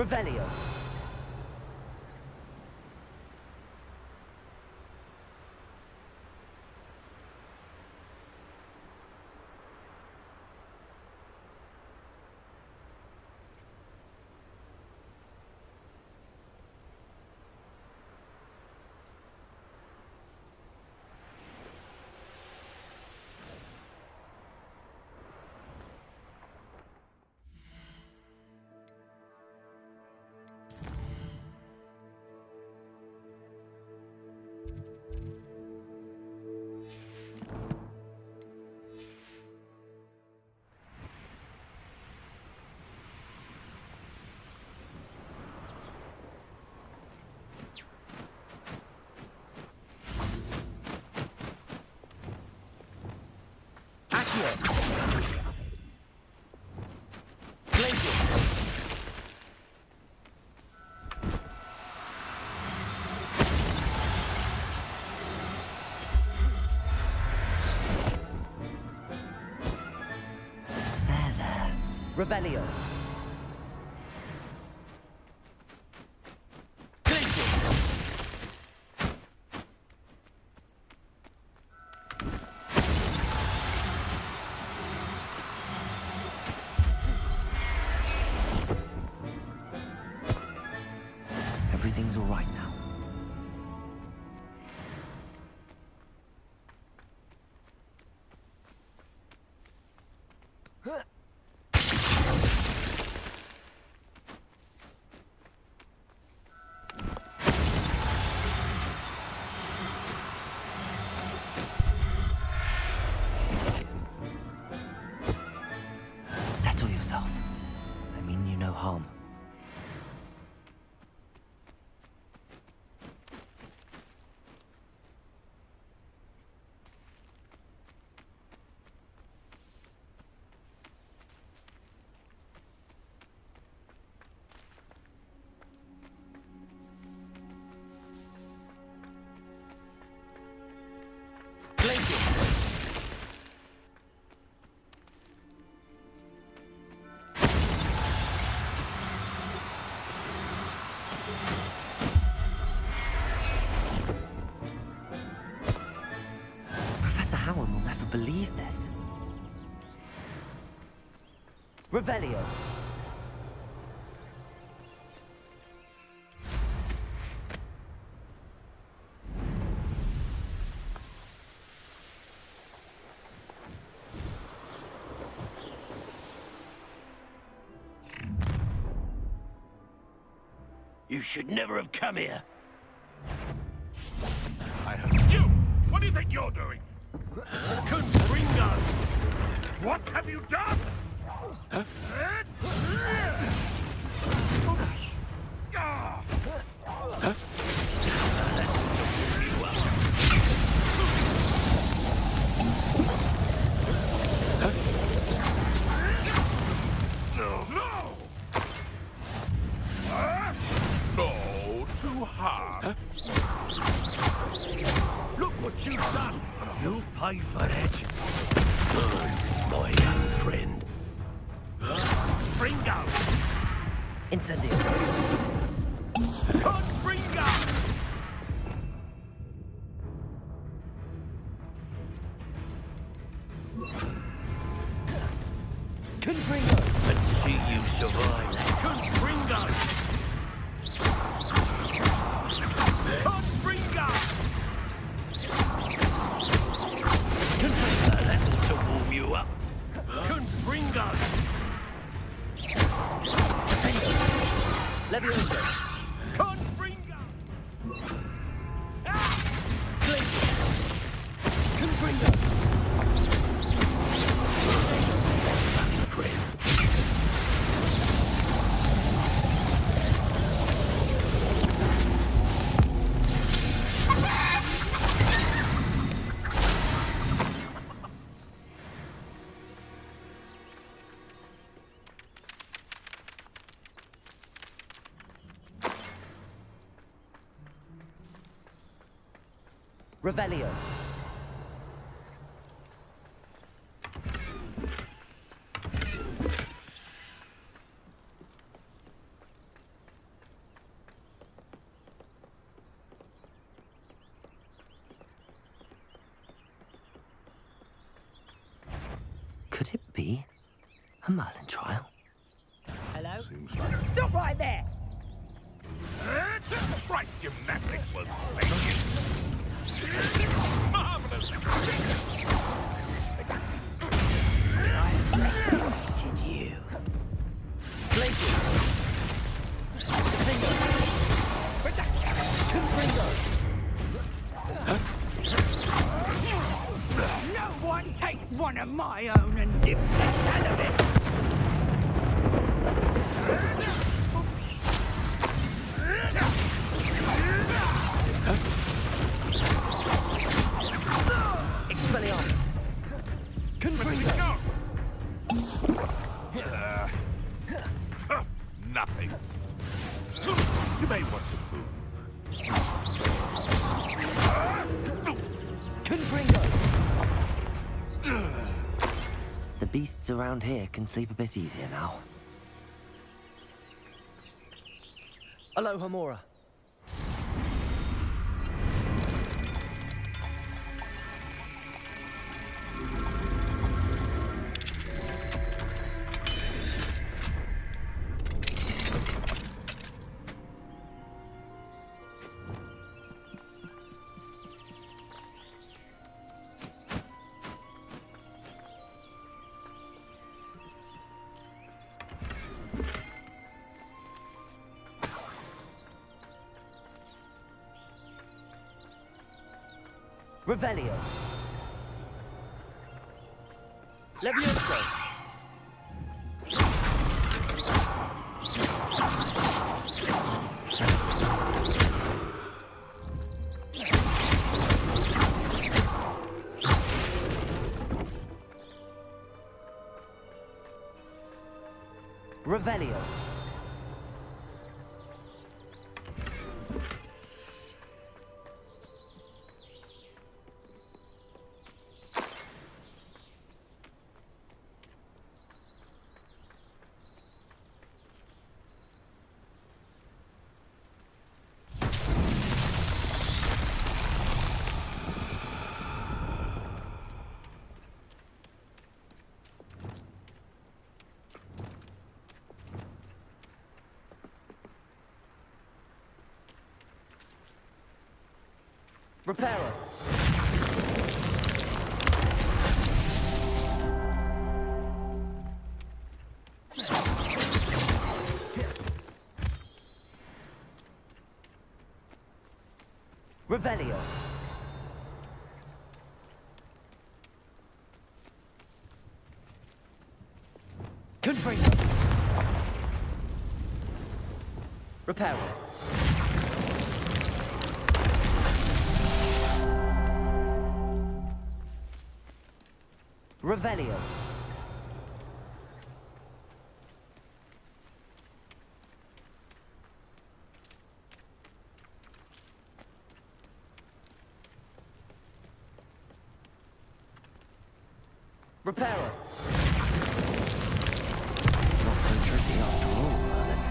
Revelio. Revelio. Everything's all right now. Settle yourself. I mean you no harm. Howard will never believe this. Revelio. You should never have come here. I have you! What do you think you're doing? Confringo! What have you done? Huh? Oops. Ah. Huh? No! No! No, too hard. Huh? Look what you've done! You'll pay for it. My young friend. Confringo! Incendio. Confringo! Confringo. Let's see you survive. Confringo! Confringo! Confringo, that ought to warm you up. Confringo! Leviosa. Confringo! Confringo. Friend. Revelio. Could it be a Merlin trial? Hello? Seems like Stop right there! Trite gymnastics will save you. Marvelous. Did you? Places! Confringo! No one takes one of my own and lives to tell of it! Expelliarmus! Confringo! Nothing. You may want to move. Confringo! The beasts around here can sleep a bit easier now. Alohomora. Revelio. Levioso. Revelio. Reparo. Revelio. Confringo. Reparo. Revelio. Reparo. Not so tricky after all, Merlin.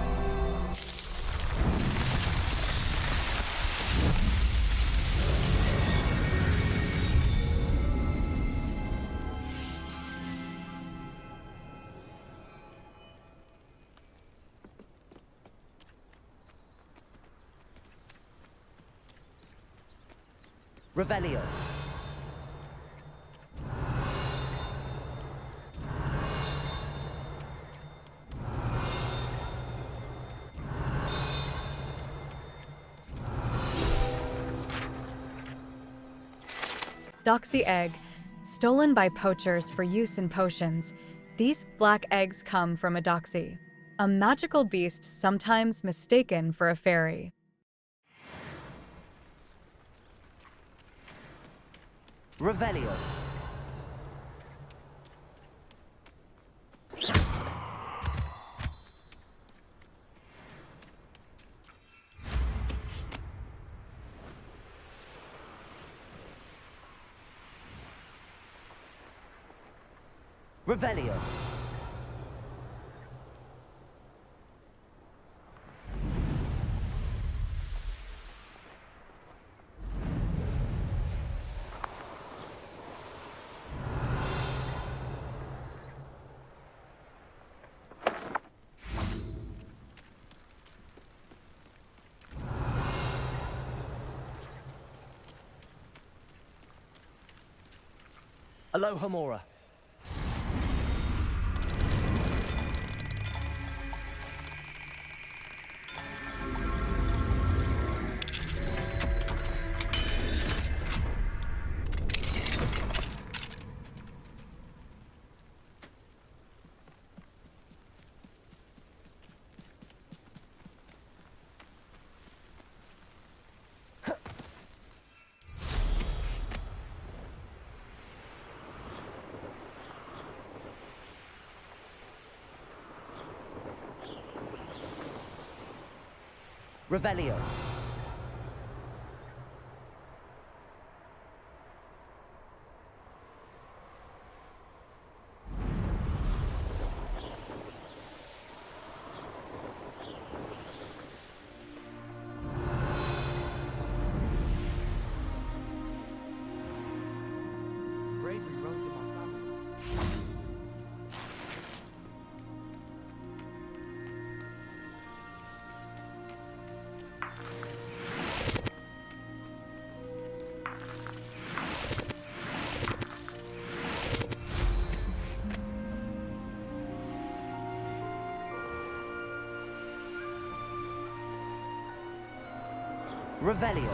Revelio. Doxy egg, stolen by poachers for use in potions. These black eggs come from a doxy, a magical beast sometimes mistaken for a fairy. Revelio. Revelio. Aloha Mora. Revelio. Bravery runs in my family. Revelio.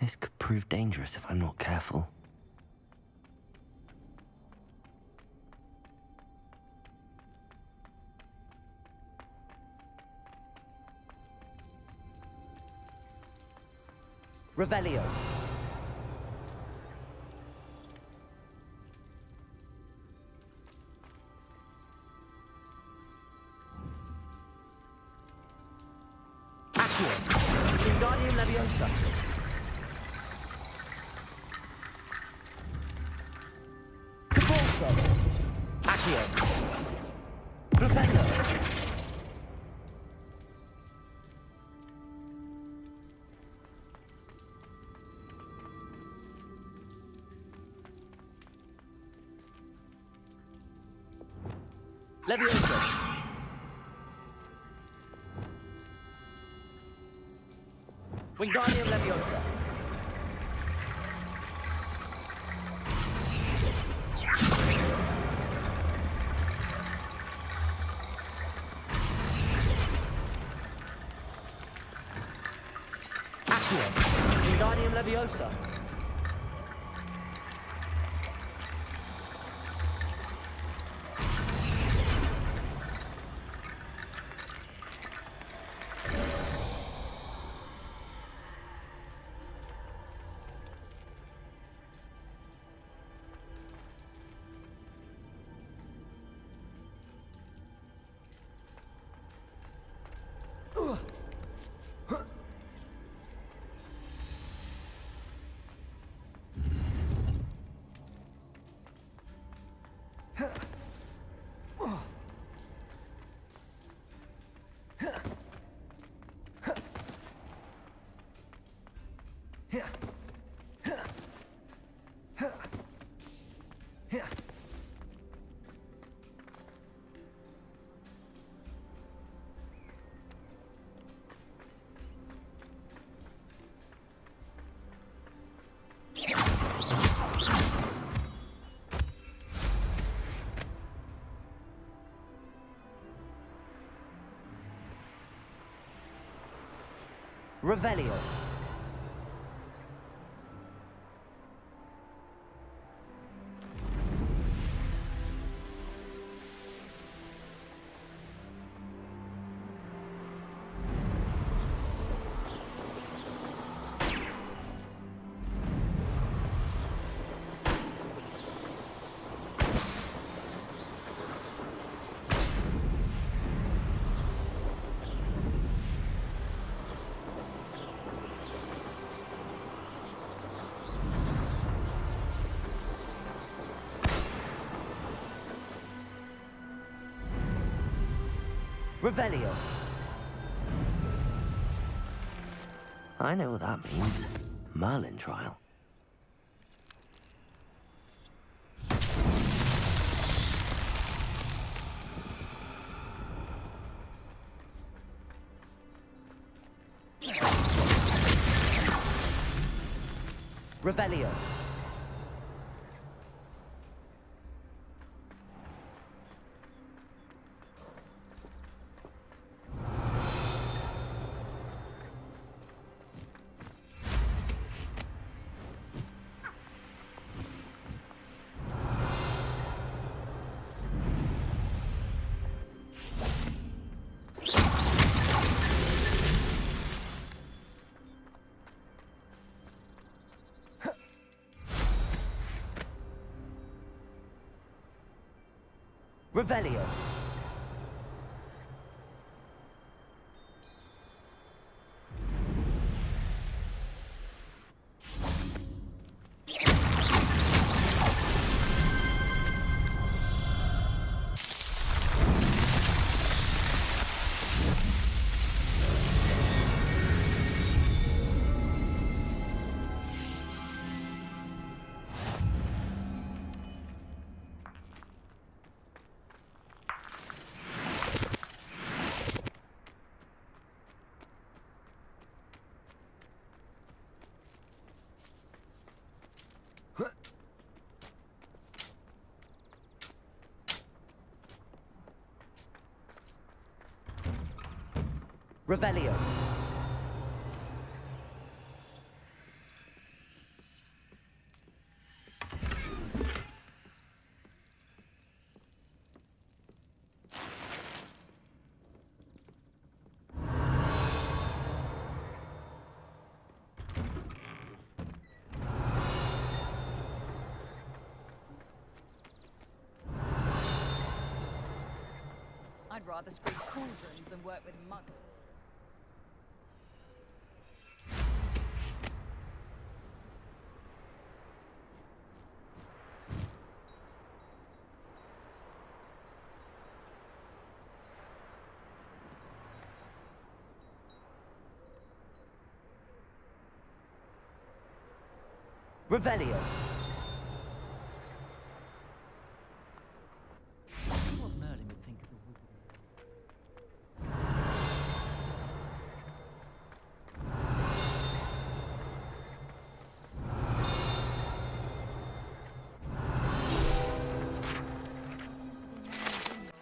This could prove dangerous if I'm not careful. Revelio. Accio. Wingardium Leviosa. Cabalso. Accio. Flipendo. Leviosa. Wingardium Leviosa. Accio. Wingardium Leviosa. Revelio. Revelio. I know what that means. Merlin trial. Revelio. Revelio. Revelio. I'd rather screw cauldrons than work with muggles. Revelio. What Merlin would think of a wood.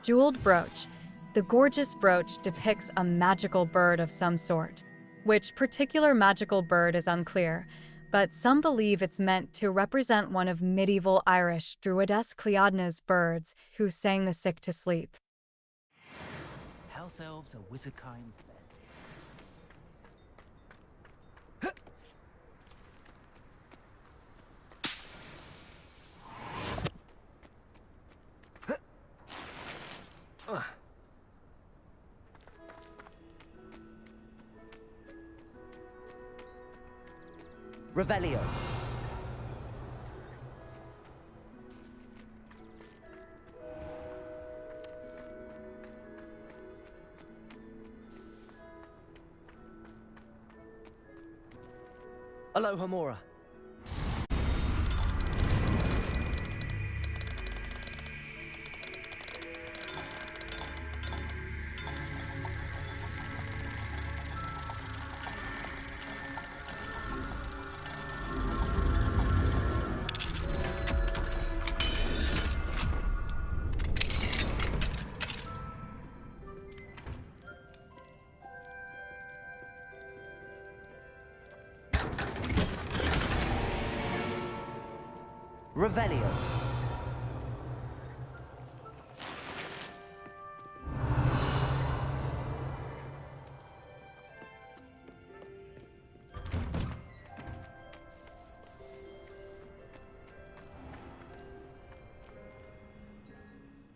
Jeweled brooch. The gorgeous brooch depicts a magical bird of some sort. Which particular magical bird is unclear, but some believe it's meant to represent one of medieval Irish druidess Cleodna's birds who sang the sick to sleep. House elves are wizard-kind. Revelio. Aloha Mora. Revelio.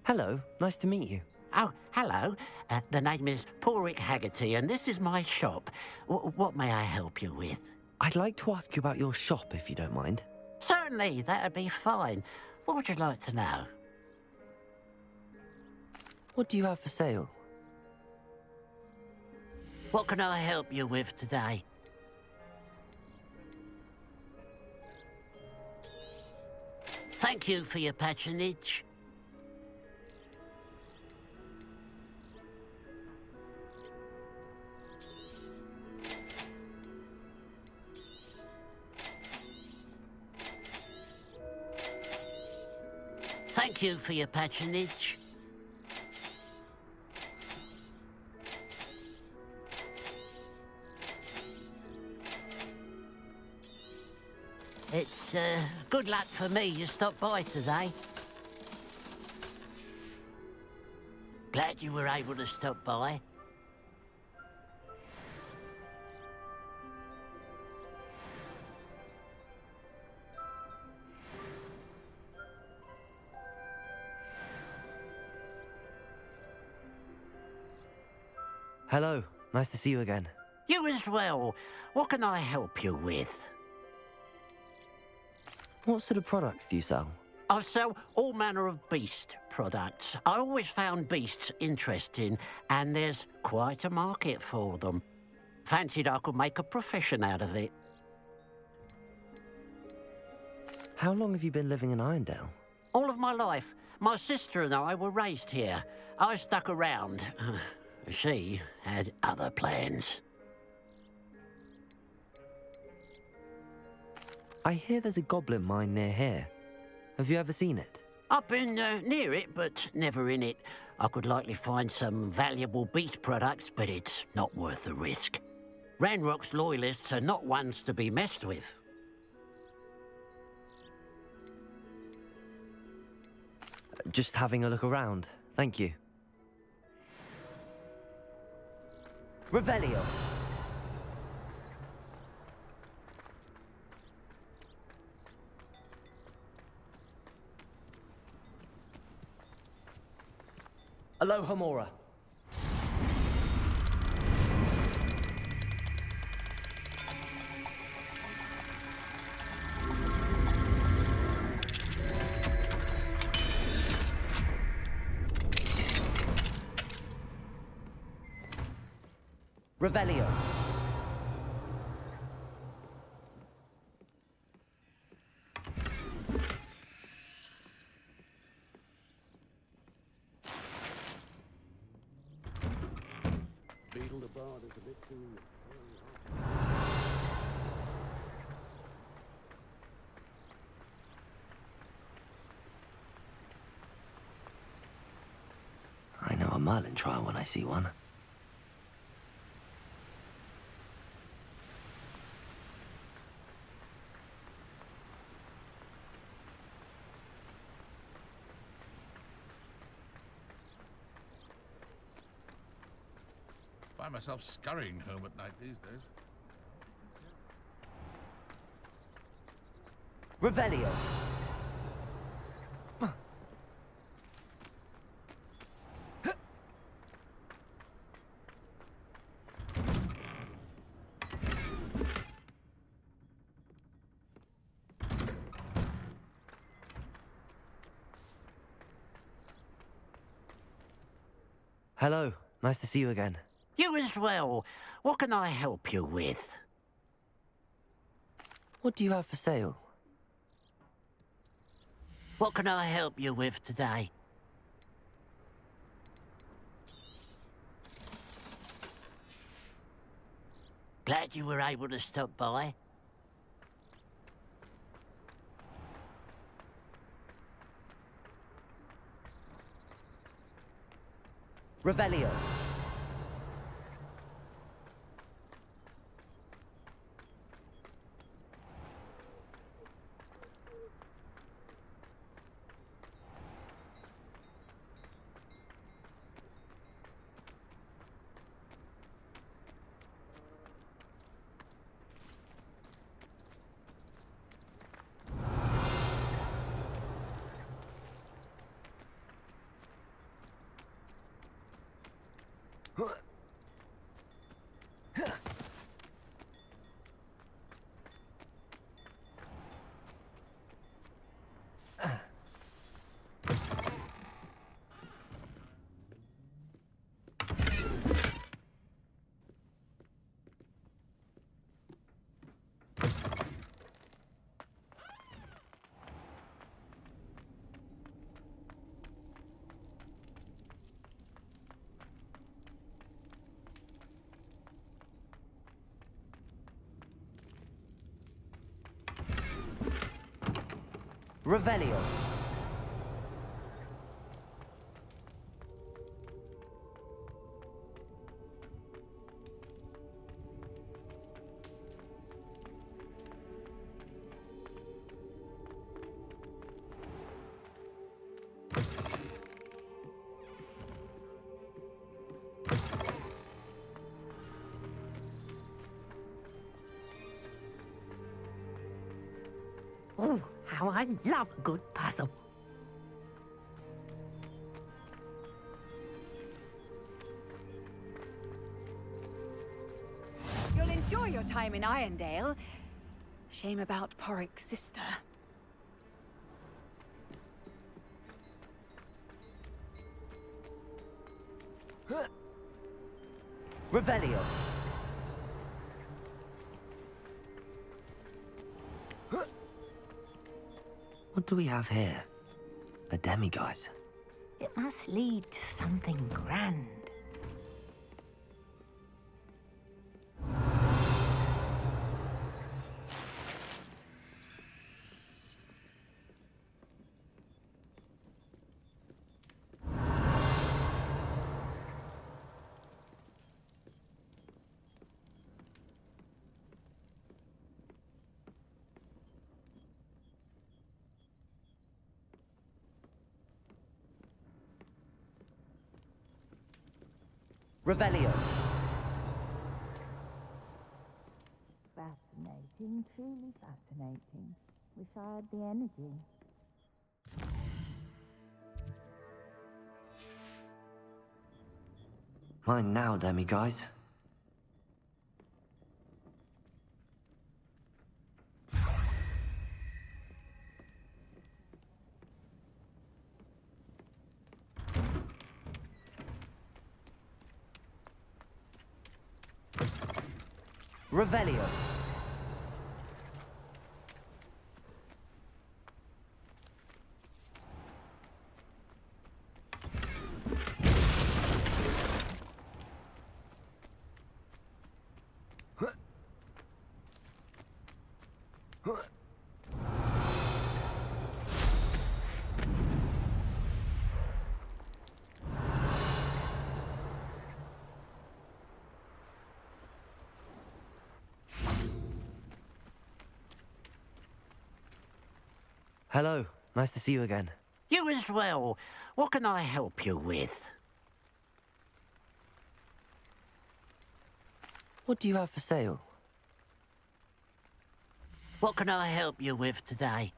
Hello, nice to meet you. Oh, hello. The name is Portkey Haggerty, and this is my shop. What may I help you with? I'd like to ask you about your shop, if you don't mind. Certainly, that'd be fine. What would you like to know? What do you have for sale? What can I help you with today? Thank you for your patronage. Thank you for your patronage. It's good luck for me you stopped by today. Glad you were able to stop by. Hello, nice to see you again. You as well. What can I help you with? What sort of products do you sell? I sell all manner of beast products. I always found beasts interesting, and there's quite a market for them. Fancied I could make a profession out of it. How long have you been living in Irondale? All of my life. My sister and I were raised here. I stuck around. She had other plans. I hear there's a goblin mine near here. Have you ever seen it? I've been near it, but never in it. I could likely find some valuable beast products, but it's not worth the risk. Ranrock's loyalists are not ones to be messed with. Just having a look around. Thank you. Revelio. Aloha Mora. Revelio. Beetle the Bard is a bit too... I know a Merlin trial when I see one. Find myself scurrying home at night these days. Revelio. Hello, nice to see you again. You as well. What can I help you with? What do you have for sale? What can I help you with today? Glad you were able to stop by. Revelio. Revelio. Oh, how I love a good puzzle. You'll enjoy your time in Irondale. Shame about Porrick's sister. Revelio. What do we have here? A demiguise. It must lead to something grand. Revelio. Fascinating, truly fascinating. Wish I had the energy. Mine now, demiguise. Revelio. Hello, nice to see you again. You as well. What can I help you with? What do you have for sale? What can I help you with today?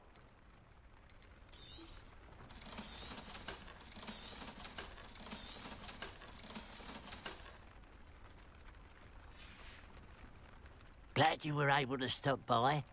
Glad you were able to stop by.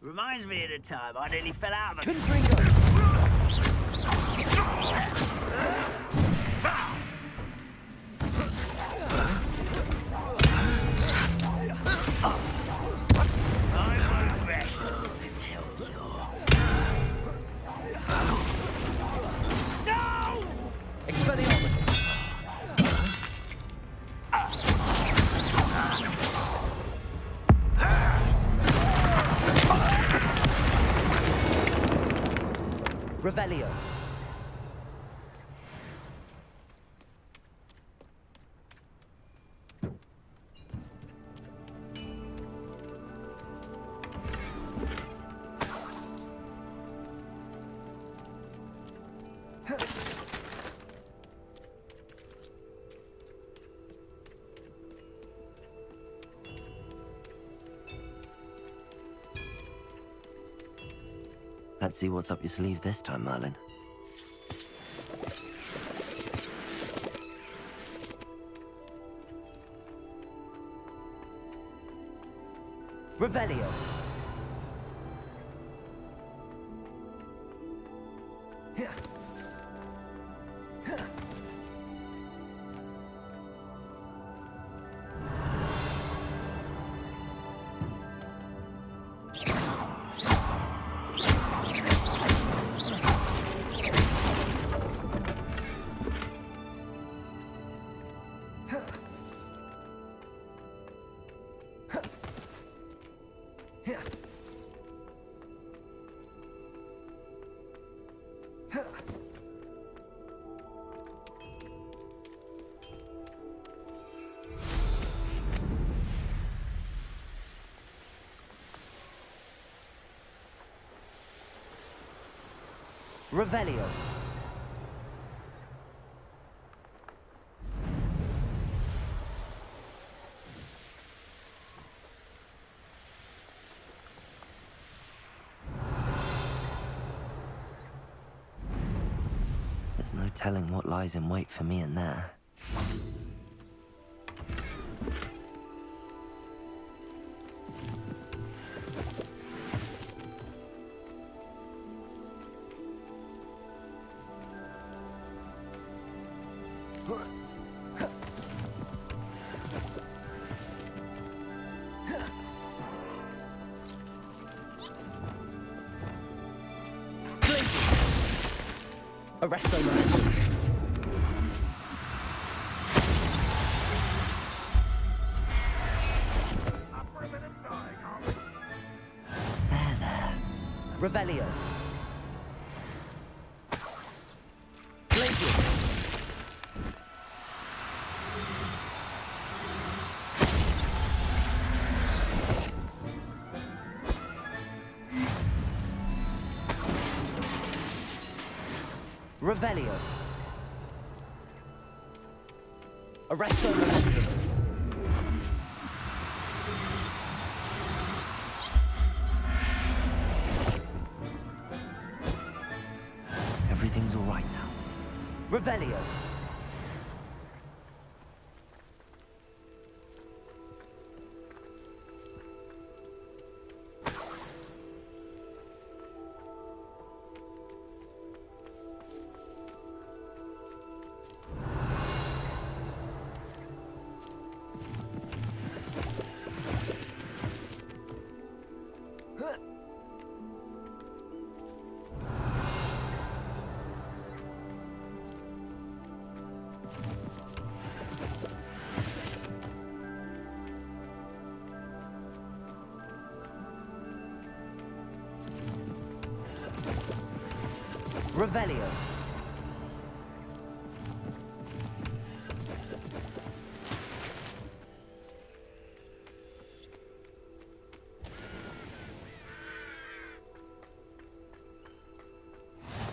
Reminds me of the time I nearly fell out of a... I won't rest until you're... No! Expelliarmus. Revelio. Let's see what's up your sleeve this time, Merlin. Revelio. Revelio. There's no telling what lies in wait for me in there. Arresto momentum. Revelio. Glacius. Revelio. Arresto momentum. Everything's all right now. Revelio. Revelio.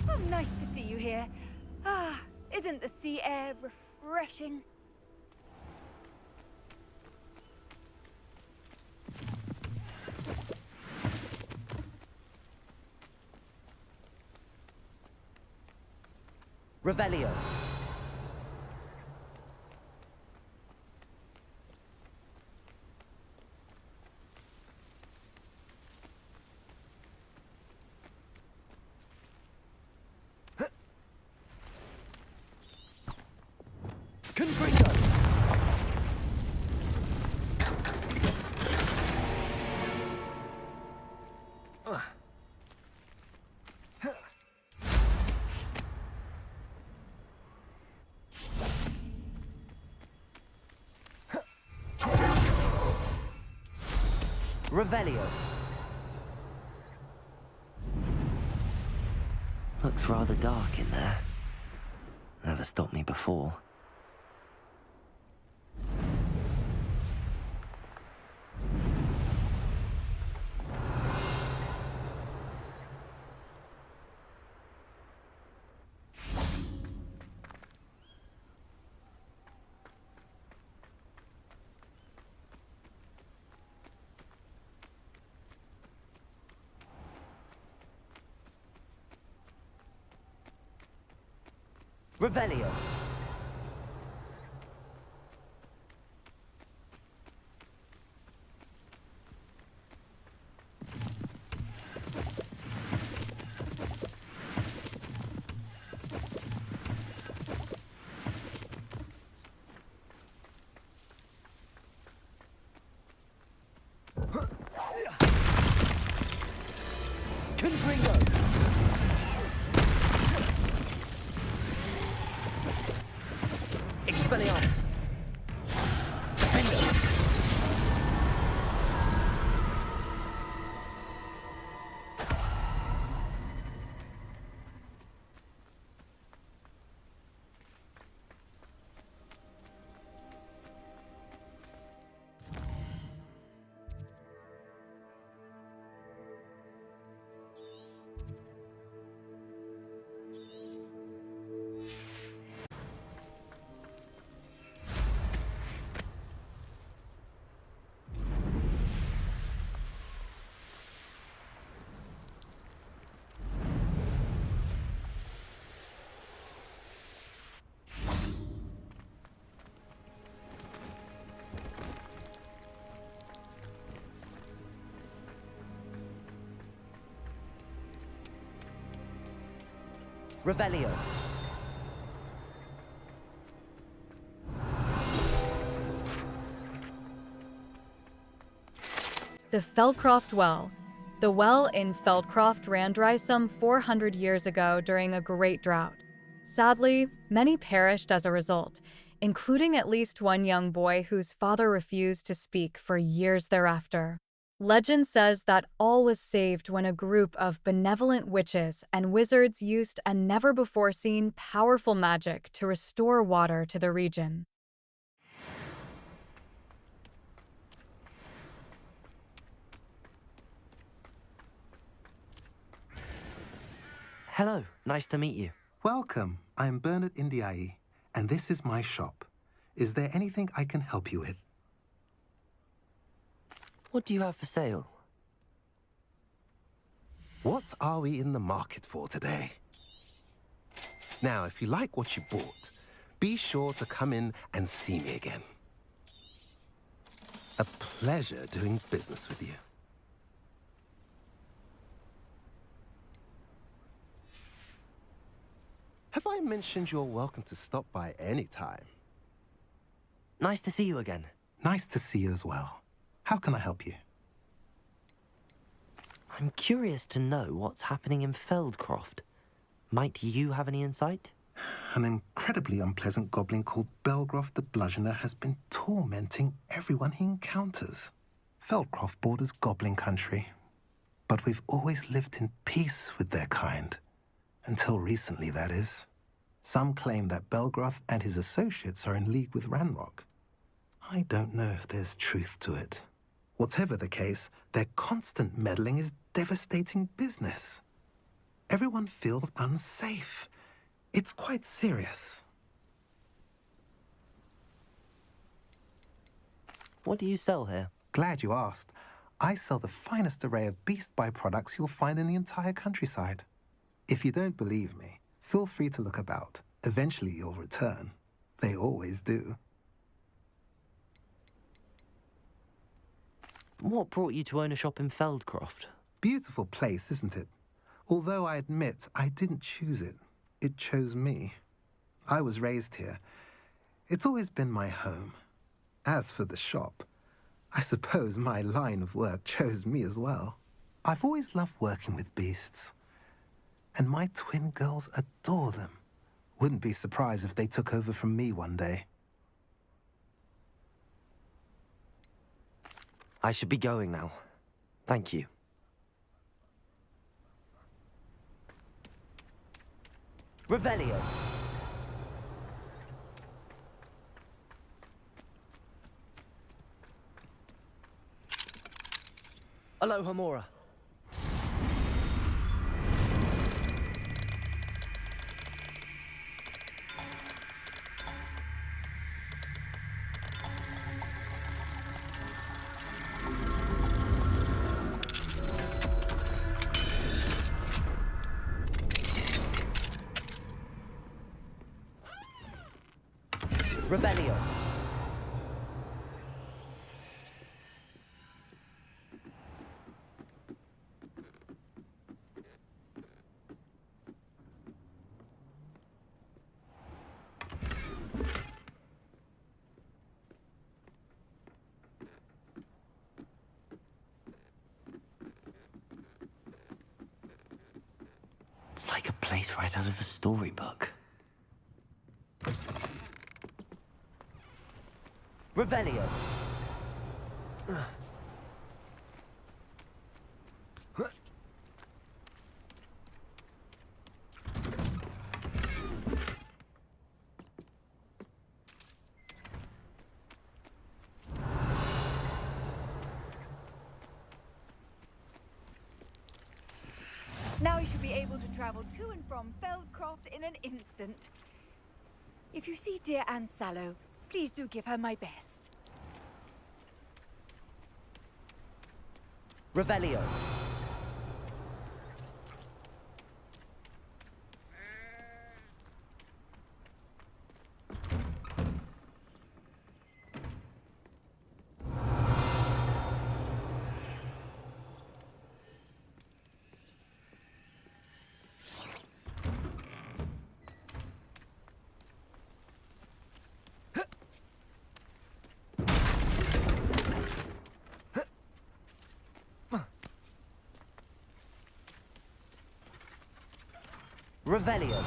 Oh, nice to see you here. Ah, isn't the sea air refreshing? Revelio. Confringo. Revelio. Looks rather dark in there. Never stopped me before. Revelio. Expelliarmus. Revelio. The Feldcroft Well. The well in Feldcroft ran dry some 400 years ago during a great drought. Sadly, many perished as a result, including at least one young boy whose father refused to speak for years thereafter. Legend says that all was saved when a group of benevolent witches and wizards used a never-before-seen powerful magic to restore water to the region. Hello, nice to meet you. Welcome. I'm Bernard Indiai, and this is my shop. Is there anything I can help you with? What do you have for sale? What are we in the market for today? Now, if you like what you bought, be sure to come in and see me again. A pleasure doing business with you. Have I mentioned you're welcome to stop by any time? Nice to see you again. Nice to see you as well. How can I help you? I'm curious to know what's happening in Feldcroft. Might you have any insight? An incredibly unpleasant goblin called Belgroth the Bludgeoner has been tormenting everyone he encounters. Feldcroft borders goblin country, but we've always lived in peace with their kind. Until recently, that is. Some claim that Belgroth and his associates are in league with Ranrock. I don't know if there's truth to it. Whatever the case, their constant meddling is devastating business. Everyone feels unsafe. It's quite serious. What do you sell here? Glad you asked. I sell the finest array of beast byproducts you'll find in the entire countryside. If you don't believe me, feel free to look about. Eventually you'll return. They always do. What brought you to own a shop in Feldcroft? Beautiful place, isn't it? Although I admit I didn't choose it. It chose me. I was raised here. It's always been my home. As for the shop, I suppose my line of work chose me as well. I've always loved working with beasts. And my twin girls adore them. Wouldn't be surprised if they took over from me one day. I should be going now. Thank you. Revelio. Aloha Mora. Revelio. It's like a place right out of a storybook. Revelio. Now you should be able to travel to and from Feldcroft in an instant. If you see dear Anne Sallow, please do give her my best. Revelio. Revelio.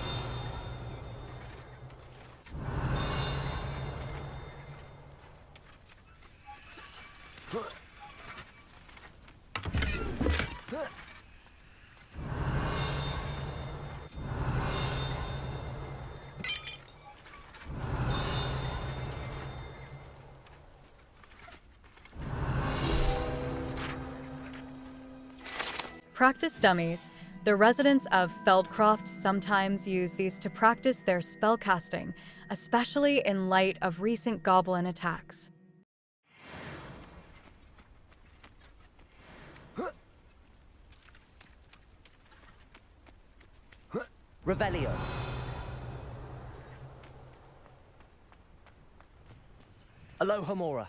Practice dummies. The residents of Feldcroft sometimes use these to practice their spellcasting, especially in light of recent goblin attacks. Revelio. Aloha Mora.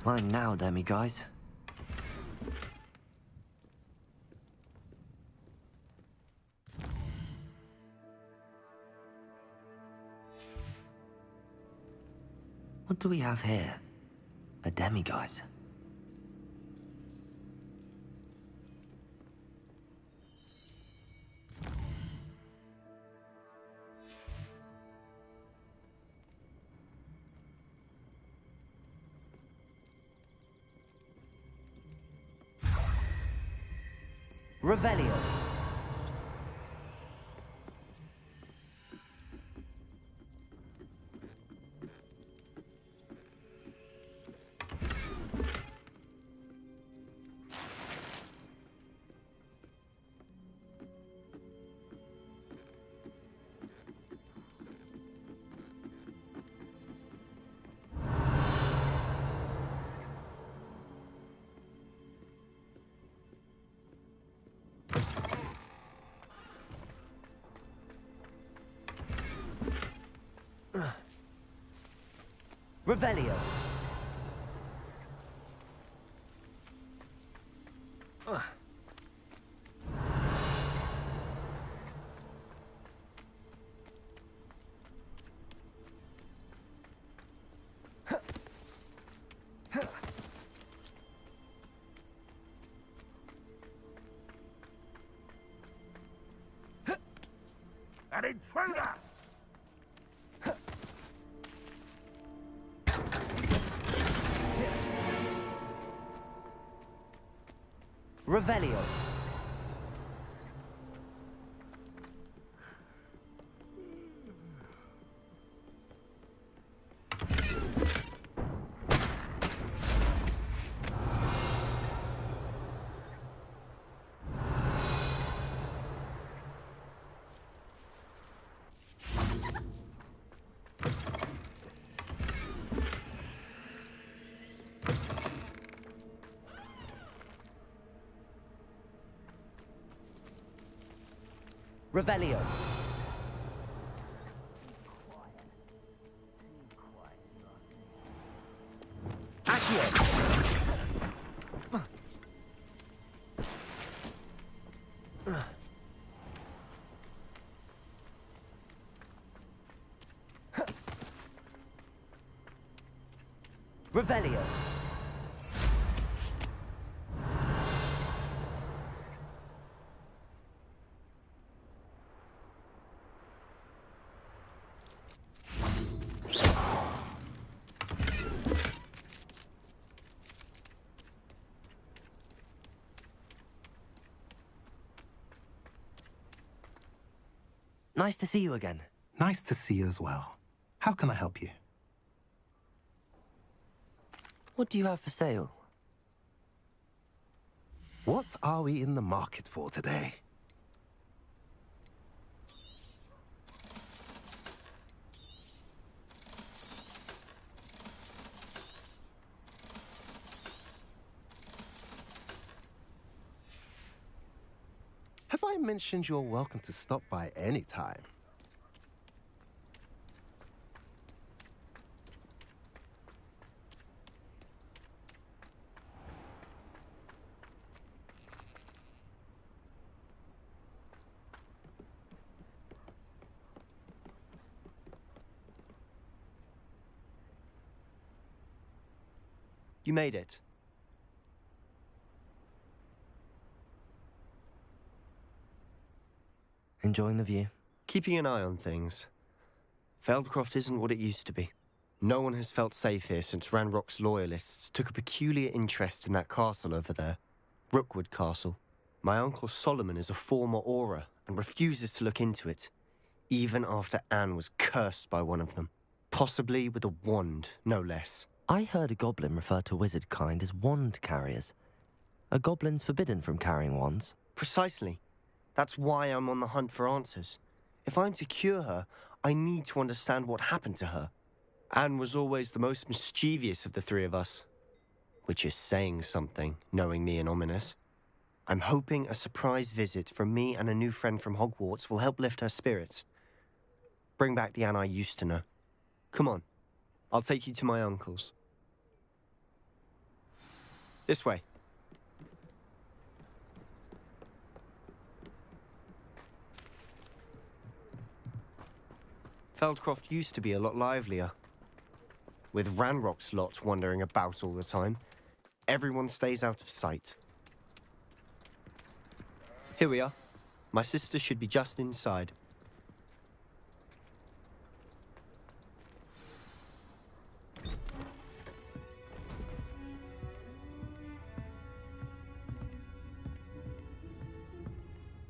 Mine now, demi guys. What do we have here? A demiguise. Revelio. Revelio. An intruder! Revelio. Revelio. Accio. Revelio. Nice to see you again. Nice to see you as well. How can I help you? What do you have for sale? What are we in the market for today? Have I mentioned you're welcome to stop by any time? You made it. Enjoying the view? Keeping an eye on things. Feldcroft isn't what it used to be. No one has felt safe here since Ranrock's loyalists took a peculiar interest in that castle over there. Rookwood Castle. My uncle Solomon is a former Auror and refuses to look into it, even after Anne was cursed by one of them. Possibly with a wand, no less. I heard a goblin refer to wizard kind as wand carriers. Are goblins forbidden from carrying wands? Precisely. That's why I'm on the hunt for answers. If I'm to cure her, I need to understand what happened to her. Anne was always the most mischievous of the three of us. Which is saying something, knowing me and Ominous. I'm hoping a surprise visit from me and a new friend from Hogwarts will help lift her spirits. Bring back the Anne I used to know. Come on. I'll take you to my uncle's. This way. Feldcroft used to be a lot livelier. With Ranrock's lot wandering about all the time, everyone stays out of sight. Here we are. My sister should be just inside.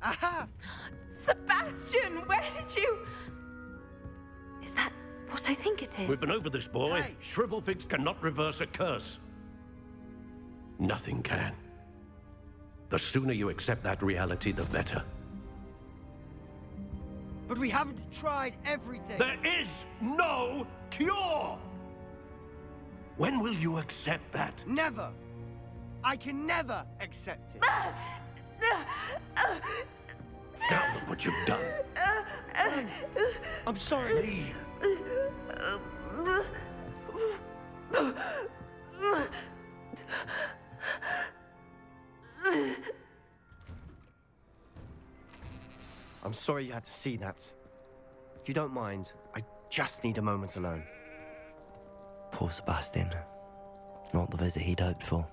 Aha! Sebastian, where did you... Is that what I think it is? We've been over this, boy. Hey. Shrivelfigs cannot reverse a curse. Nothing can. The sooner you accept that reality, the better. But we haven't tried everything. There is no cure! When will you accept that? Never. I can never accept it. Now look what you've done. I'm sorry. Leave. I'm sorry you had to see that. If you don't mind, I just need a moment alone. Poor Sebastian. Not the visit he'd hoped for.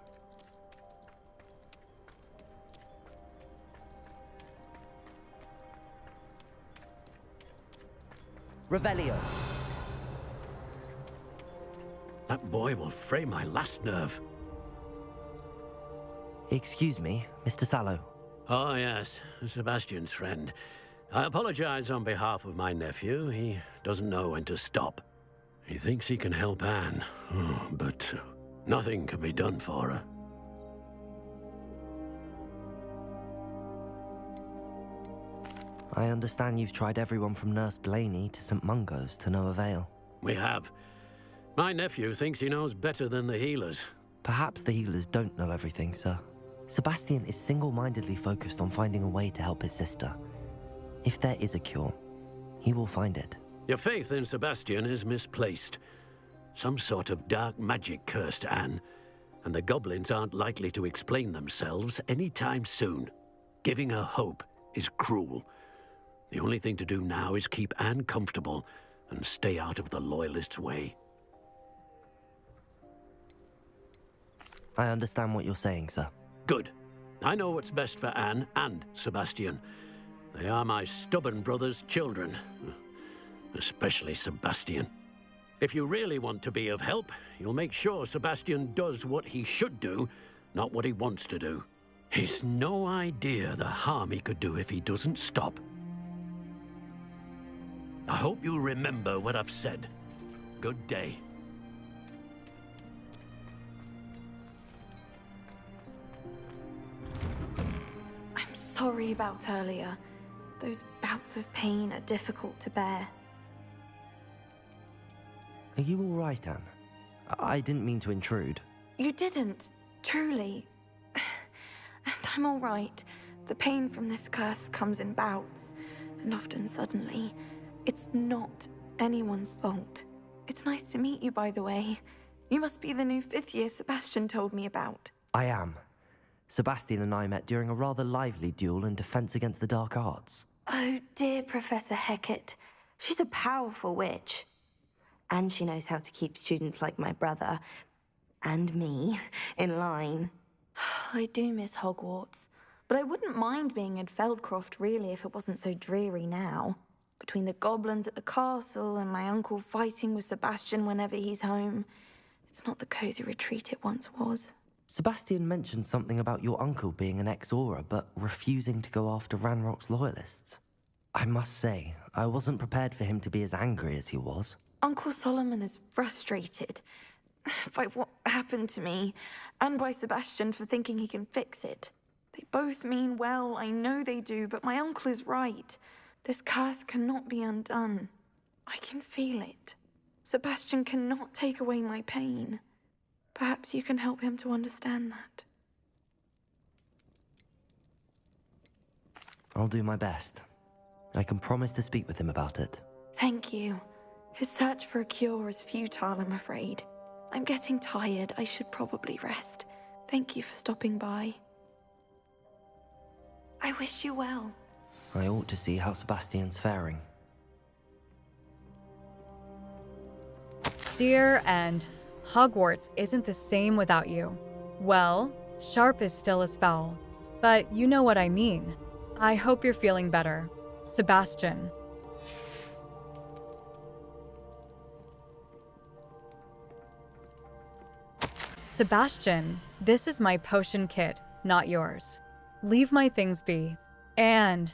Revelio. That boy will fray my last nerve. Excuse me, Mr. Sallow. Oh, yes, Sebastian's friend. I apologize on behalf of my nephew. He doesn't know when to stop. He thinks he can help Anne, but nothing can be done for her. I understand you've tried everyone from Nurse Blaney to St. Mungo's to no avail. We have. My nephew thinks he knows better than the healers. Perhaps the healers don't know everything, sir. Sebastian is single-mindedly focused on finding a way to help his sister. If there is a cure, he will find it. Your faith in Sebastian is misplaced. Some sort of dark magic cursed Anne, and the goblins aren't likely to explain themselves anytime soon. Giving her hope is cruel. The only thing to do now is keep Anne comfortable and stay out of the Loyalists' way. I understand what you're saying, sir. Good. I know what's best for Anne and Sebastian. They are my stubborn brother's children. Especially Sebastian. If you really want to be of help, you'll make sure Sebastian does what he should do, not what he wants to do. He's no idea the harm he could do if he doesn't stop. I hope you remember what I've said. Good day. I'm sorry about earlier. Those bouts of pain are difficult to bear. Are you all right, Anne? I didn't mean to intrude. You didn't, truly. And I'm all right. The pain from this curse comes in bouts, and often suddenly. It's not anyone's fault. It's nice to meet you, by the way. You must be the new 5th year Sebastian told me about. I am. Sebastian and I met during a rather lively duel in defense against the dark arts. Oh, dear Professor Hecat. She's a powerful witch. And she knows how to keep students like my brother, and me, in line. I do miss Hogwarts, but I wouldn't mind being in Feldcroft, really, if it wasn't so dreary now. Between the goblins at the castle and my uncle fighting with Sebastian whenever he's home, it's not the cozy retreat it once was. Sebastian mentioned something about your uncle being an ex-Auror, but refusing to go after Ranrock's Loyalists. I must say, I wasn't prepared for him to be as angry as he was. Uncle Solomon is frustrated by what happened to me, and by Sebastian for thinking he can fix it. They both mean well, I know they do, but my uncle is right. This curse cannot be undone. I can feel it. Sebastian cannot take away my pain. Perhaps you can help him to understand that. I'll do my best. I can promise to speak with him about it. Thank you. His search for a cure is futile, I'm afraid. I'm getting tired. I should probably rest. Thank you for stopping by. I wish you well. I ought to see how Sebastian's faring. Dear End, Hogwarts isn't the same without you. Well, Sharp is still as foul, but you know what I mean. I hope you're feeling better. Sebastian. Sebastian, this is my potion kit, not yours. Leave my things be. And